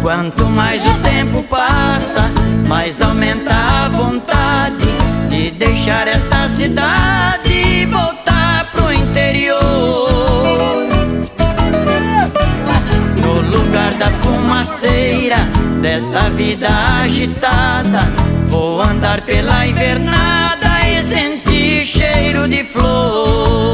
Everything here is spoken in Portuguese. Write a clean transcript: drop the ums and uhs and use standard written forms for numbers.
Quanto mais o tempo passa, mais aumenta a vontade de deixar esta cidade e voltar pro interior. No lugar da fumaceira desta vida agitada, vou andar pela invernada e sentir cheiro de flor.